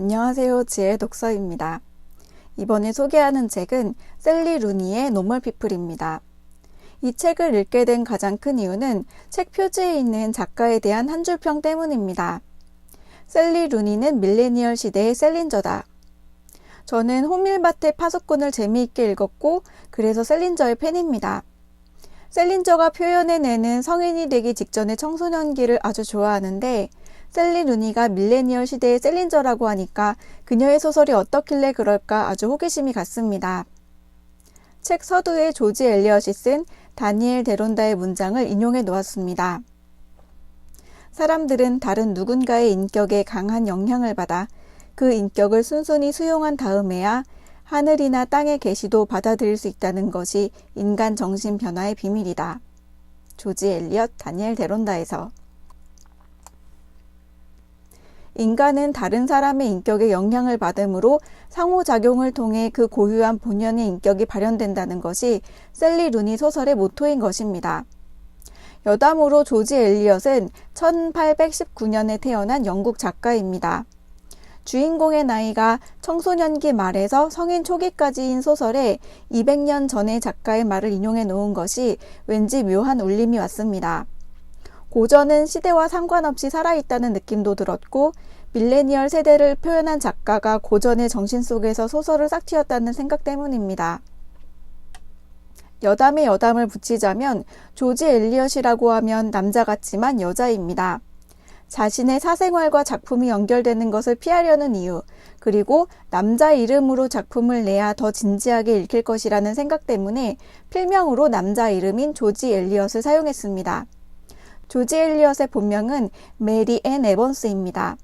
안녕하세요. 지혜 독서입니다. 이번에 소개하는 책은 셀리 루니의 노멀 피플입니다. 이 책을 읽게 된 가장 큰 이유는 책 표지에 있는 작가에 대한 한 줄평 때문입니다. 셀리 루니는 밀레니얼 시대의 셀린저다. 저는 호밀밭의 파수꾼을 재미있게 읽었고 그래서 셀린저의 팬입니다. 셀린저가 표현해내는 성인이 되기 직전의 청소년기를 아주 좋아하는데 셀리 루니가 밀레니얼 시대의 셀린저라고 하니까 그녀의 소설이 어떻길래 그럴까 아주 호기심이 갔습니다. 책 서두에 조지 엘리엇이 쓴 다니엘 데론다의 문장을 인용해 놓았습니다. 사람들은 다른 누군가의 인격에 강한 영향을 받아 그 인격을 순순히 수용한 다음에야 하늘이나 땅의 계시도 받아들일 수 있다는 것이 인간 정신 변화의 비밀이다. 조지 엘리엇 다니엘 데론다에서. 인간은 다른 사람의 인격에 영향을 받음으로 상호작용을 통해 그 고유한 본연의 인격이 발현된다는 것이 셀리 루니 소설의 모토인 것입니다. 여담으로 조지 엘리엇은 1819년에 태어난 영국 작가입니다. 주인공의 나이가 청소년기 말에서 성인 초기까지인 소설에 200년 전의 작가의 말을 인용해 놓은 것이 왠지 묘한 울림이 왔습니다. 고전은 시대와 상관없이 살아있다는 느낌도 들었고 밀레니얼 세대를 표현한 작가가 고전의 정신 속에서 소설을 싹 틔웠다는 생각 때문입니다. 여담에 여담을 붙이자면 조지 엘리엇이라고 하면 남자 같지만 여자입니다. 자신의 사생활과 작품이 연결되는 것을 피하려는 이유, 그리고 남자 이름으로 작품을 내야 더 진지하게 읽힐 것이라는 생각 때문에 필명으로 남자 이름인 조지 엘리엇을 사용했습니다. 조지 엘리엇의 본명은 메리 앤 에번스입니다.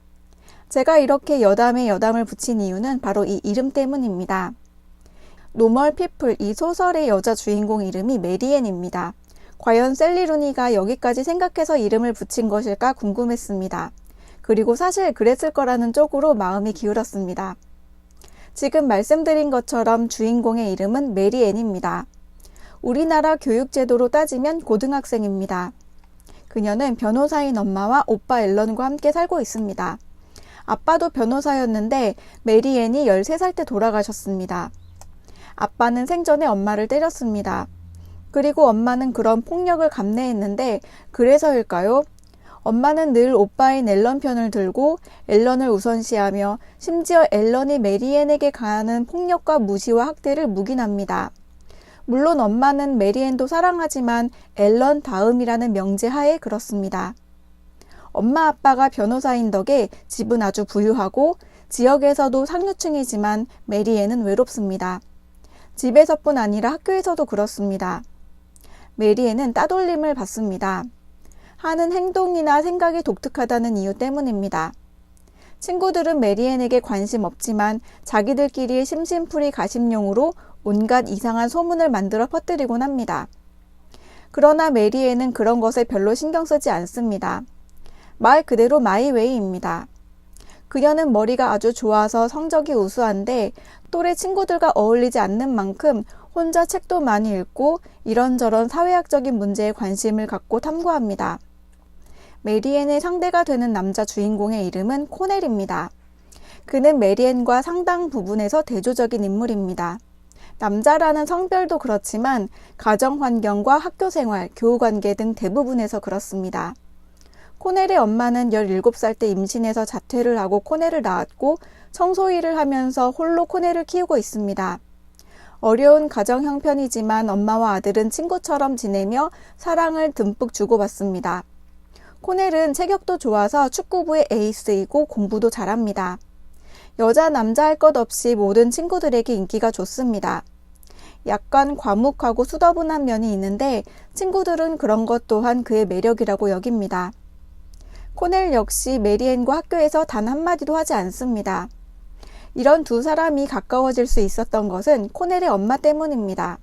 제가 이렇게 여담에 여담을 붙인 이유는 바로 이 이름 때문입니다. 노멀 피플, 이 소설의 여자 주인공 이름이 메리앤입니다. 과연 셀리 루니가 여기까지 생각해서 이름을 붙인 것일까 궁금했습니다. 그리고 사실 그랬을 거라는 쪽으로 마음이 기울었습니다. 지금 말씀드린 것처럼 주인공의 이름은 메리앤입니다. 우리나라 교육제도로 따지면 고등학생입니다. 그녀는 변호사인 엄마와 오빠 앨런과 함께 살고 있습니다. 아빠도 변호사였는데 메리앤이 13살 때 돌아가셨습니다. 아빠는 생전에 엄마를 때렸습니다. 그리고 엄마는 그런 폭력을 감내했는데 그래서일까요? 엄마는 늘 오빠인 앨런 편을 들고 앨런을 우선시하며 심지어 앨런이 메리앤에게 가하는 폭력과 무시와 학대를 묵인합니다. 물론 엄마는 메리앤도 사랑하지만 앨런 다음이라는 명제 하에 그렇습니다. 엄마 아빠가 변호사인 덕에 집은 아주 부유하고 지역에서도 상류층이지만 메리앤은 외롭습니다. 집에서뿐 아니라 학교에서도 그렇습니다. 메리앤은 따돌림을 받습니다. 하는 행동이나 생각이 독특하다는 이유 때문입니다. 친구들은 메리앤에게 관심 없지만 자기들끼리 심심풀이 가심용으로 온갖 이상한 소문을 만들어 퍼뜨리곤 합니다. 그러나 메리앤은 그런 것에 별로 신경 쓰지 않습니다. 말 그대로 마이웨이입니다. 그녀는 머리가 아주 좋아서 성적이 우수한데 또래 친구들과 어울리지 않는 만큼 혼자 책도 많이 읽고 이런저런 사회학적인 문제에 관심을 갖고 탐구합니다. 메리앤의 상대가 되는 남자 주인공의 이름은 코넬입니다. 그는 메리앤과 상당 부분에서 대조적인 인물입니다. 남자라는 성별도 그렇지만 가정 환경과 학교 생활, 교우 관계 등 대부분에서 그렇습니다. 코넬의 엄마는 17살 때 임신해서 자퇴를 하고 코넬을 낳았고 청소 일을 하면서 홀로 코넬을 키우고 있습니다. 어려운 가정 형편이지만 엄마와 아들은 친구처럼 지내며 사랑을 듬뿍 주고받습니다. 코넬은 체격도 좋아서 축구부의 에이스이고 공부도 잘합니다. 여자 남자 할 것 없이 모든 친구들에게 인기가 좋습니다. 약간 과묵하고 수더분한 면이 있는데 친구들은 그런 것 또한 그의 매력이라고 여깁니다. 코넬 역시 메리앤과 학교에서 단 한마디도 하지 않습니다. 이런 두 사람이 가까워질 수 있었던 것은 코넬의 엄마 때문입니다.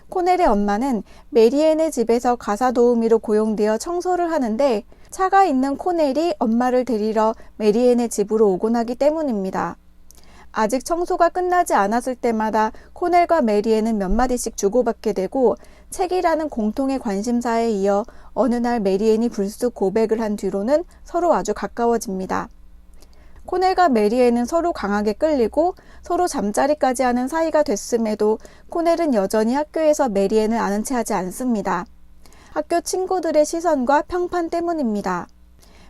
코넬의 엄마는 메리앤의 집에서 가사 도우미로 고용되어 청소를 하는데 차가 있는 코넬이 엄마를 데리러 메리앤의 집으로 오곤 하기 때문입니다. 아직 청소가 끝나지 않았을 때마다 코넬과 메리앤은 몇 마디씩 주고받게 되고 책이라는 공통의 관심사에 이어 어느 날 메리앤이 불쑥 고백을 한 뒤로는 서로 아주 가까워집니다. 코넬과 메리앤은 서로 강하게 끌리고 서로 잠자리까지 하는 사이가 됐음에도 코넬은 여전히 학교에서 메리앤을 아는 체 하지 않습니다. 학교 친구들의 시선과 평판 때문입니다.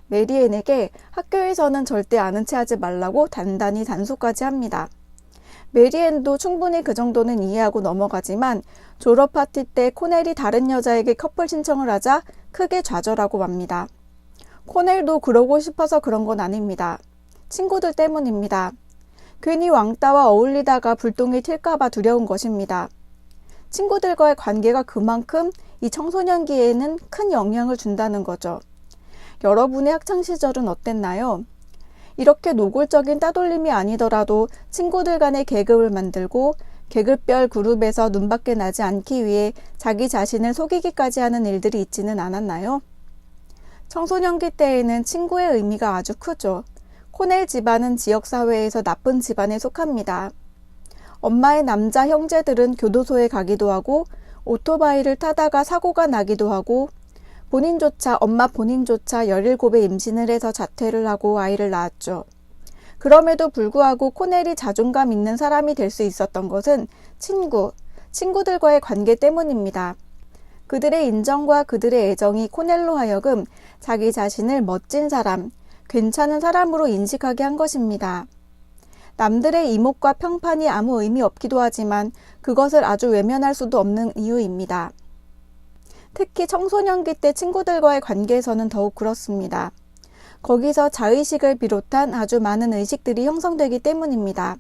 메리앤에게 학교에서는 절대 아는 체 하지 말라고 단단히 단속까지 합니다. 메리앤도 충분히 그 정도는 이해하고 넘어가지만 졸업 파티 때 코넬이 다른 여자에게 커플 신청을 하자 크게 좌절하고 맙니다. 코넬도 그러고 싶어서 그런 건 아닙니다. 친구들 때문입니다. 괜히 왕따와 어울리다가 불똥이 튈까봐 두려운 것입니다. 친구들과의 관계가 그만큼 이 청소년기에는 큰 영향을 준다는 거죠. 여러분의 학창시절은 어땠나요? 이렇게 노골적인 따돌림이 아니더라도 친구들 간의 계급을 만들고 계급별 그룹에서 눈밖에 나지 않기 위해 자기 자신을 속이기까지 하는 일들이 있지는 않았나요? 청소년기 때에는 친구의 의미가 아주 크죠. 코넬 집안은 지역사회에서 나쁜 집안에 속합니다. 엄마의 남자 형제들은 교도소에 가기도 하고 오토바이를 타다가 사고가 나기도 하고 엄마 본인조차 17에 임신을 해서 자퇴를 하고 아이를 낳았죠. 그럼에도 불구하고 코넬이 자존감 있는 사람이 될 수 있었던 것은 친구들과의 관계 때문입니다. 그들의 인정과 그들의 애정이 코넬로 하여금 자기 자신을 멋진 사람, 괜찮은 사람으로 인식하게 한 것입니다. 남들의 이목과 평판이 아무 의미 없기도 하지만 그것을 아주 외면할 수도 없는 이유입니다. 특히 청소년기 때 친구들과의 관계에서는 더욱 그렇습니다. 거기서 자의식을 비롯한 아주 많은 의식들이 형성되기 때문입니다.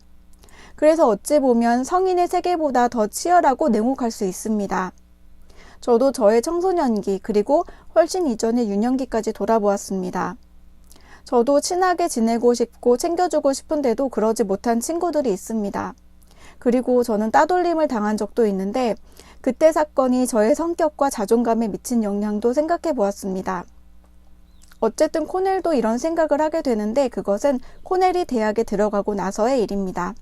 그래서 어찌 보면 성인의 세계보다 더 치열하고 냉혹할 수 있습니다. 저도 저의 청소년기 그리고 훨씬 이전의 유년기까지 돌아보았습니다. 저도 친하게 지내고 싶고 챙겨주고 싶은데도 그러지 못한 친구들이 있습니다. 그리고 저는 따돌림을 당한 적도 있는데 그때 사건이 저의 성격과 자존감에 미친 영향도 생각해 보았습니다. 어쨌든 코넬도 이런 생각을 하게 되는데 그것은 코넬이 대학에 들어가고 나서의 일입니다.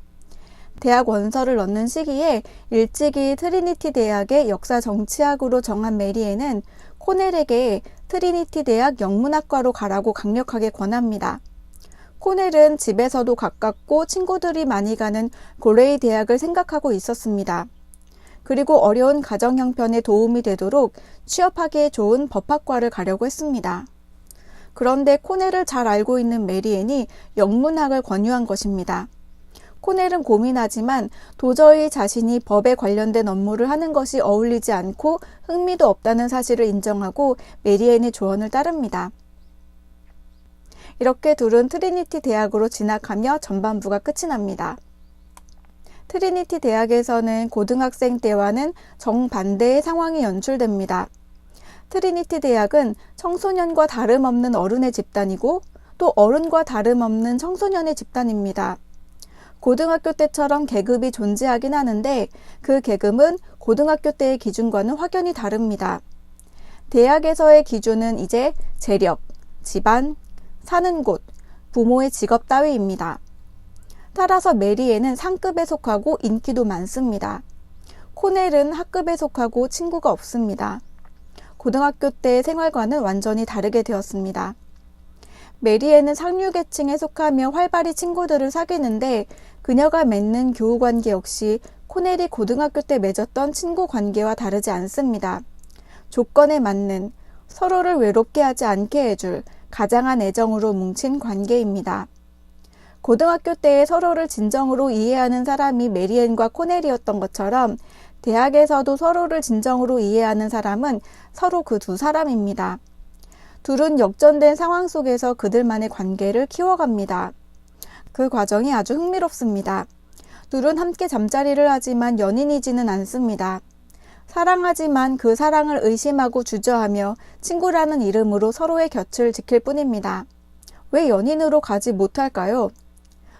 대학 원서를 넣는 시기에 일찍이 트리니티 대학의 역사 정치학으로 정한 메리앤은 코넬에게 트리니티 대학 영문학과로 가라고 강력하게 권합니다. 코넬은 집에서도 가깝고 친구들이 많이 가는 고레이 대학을 생각하고 있었습니다. 그리고 어려운 가정 형편에 도움이 되도록 취업하기에 좋은 법학과를 가려고 했습니다. 그런데 코넬을 잘 알고 있는 메리앤이 영문학을 권유한 것입니다. 코넬은 고민하지만 도저히 자신이 법에 관련된 업무를 하는 것이 어울리지 않고 흥미도 없다는 사실을 인정하고 메리앤의 조언을 따릅니다. 이렇게 둘은 트리니티 대학으로 진학하며 전반부가 끝이 납니다. 트리니티 대학에서는 고등학생 때와는 정반대의 상황이 연출됩니다. 트리니티 대학은 청소년과 다름없는 어른의 집단이고 또 어른과 다름없는 청소년의 집단입니다. 고등학교 때처럼 계급이 존재하긴 하는데 그 계급은 고등학교 때의 기준과는 확연히 다릅니다. 대학에서의 기준은 이제 재력, 집안, 사는 곳, 부모의 직업 따위입니다. 따라서 메리앤은 상급에 속하고 인기도 많습니다. 코넬은 하급에 속하고 친구가 없습니다. 고등학교 때의 생활과는 완전히 다르게 되었습니다. 메리앤은 상류계층에 속하며 활발히 친구들을 사귀는데 그녀가 맺는 교우관계 역시 코넬이 고등학교 때 맺었던 친구 관계와 다르지 않습니다. 조건에 맞는, 서로를 외롭게 하지 않게 해줄 가장한 애정으로 뭉친 관계입니다. 고등학교 때에 서로를 진정으로 이해하는 사람이 메리앤과 코넬이었던 것처럼 대학에서도 서로를 진정으로 이해하는 사람은 서로 그 두 사람입니다. 둘은 역전된 상황 속에서 그들만의 관계를 키워갑니다. 그 과정이 아주 흥미롭습니다. 둘은 함께 잠자리를 하지만 연인이지는 않습니다. 사랑하지만 그 사랑을 의심하고 주저하며 친구라는 이름으로 서로의 곁을 지킬 뿐입니다. 왜 연인으로 가지 못할까요?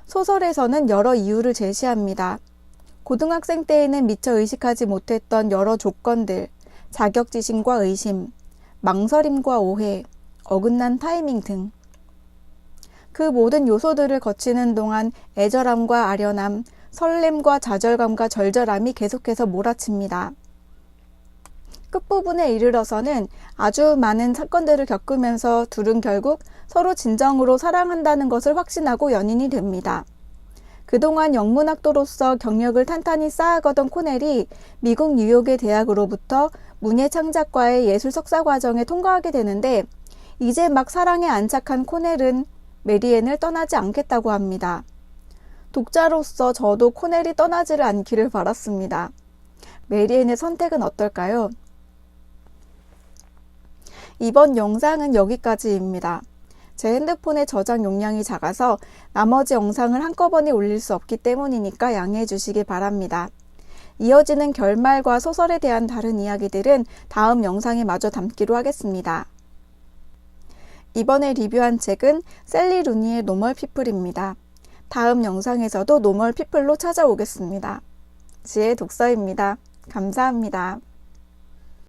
소설에서는 여러 이유를 제시합니다. 고등학생 때에는 미처 의식하지 못했던 여러 조건들, 자격지심과 의심, 망설임과 오해, 어긋난 타이밍 등. 그 모든 요소들을 거치는 동안 애절함과 아련함, 설렘과 좌절감과 절절함이 계속해서 몰아칩니다. 끝부분에 이르러서는 아주 많은 사건들을 겪으면서 둘은 결국 서로 진정으로 사랑한다는 것을 확신하고 연인이 됩니다. 그동안 영문학도로서 경력을 탄탄히 쌓아가던 코넬이 미국 뉴욕의 대학으로부터 문예창작과의 예술 석사 과정에 통과하게 되는데 이제 막 사랑에 안착한 코넬은 메리앤을 떠나지 않겠다고 합니다. 독자로서 저도 코넬이 떠나지를 않기를 바랐습니다. 메리앤의 선택은 어떨까요? 이번 영상은 여기까지입니다. 제 핸드폰의 저장 용량이 작아서 나머지 영상을 한꺼번에 올릴 수 없기 때문이니까 양해해 주시기 바랍니다. 이어지는 결말과 소설에 대한 다른 이야기들은 다음 영상에 마저 담기로 하겠습니다. 이번에 리뷰한 책은 셀리 루니의 노멀 피플입니다. 다음 영상에서도 노멀 피플로 찾아오겠습니다. 지혜 독서입니다. 감사합니다.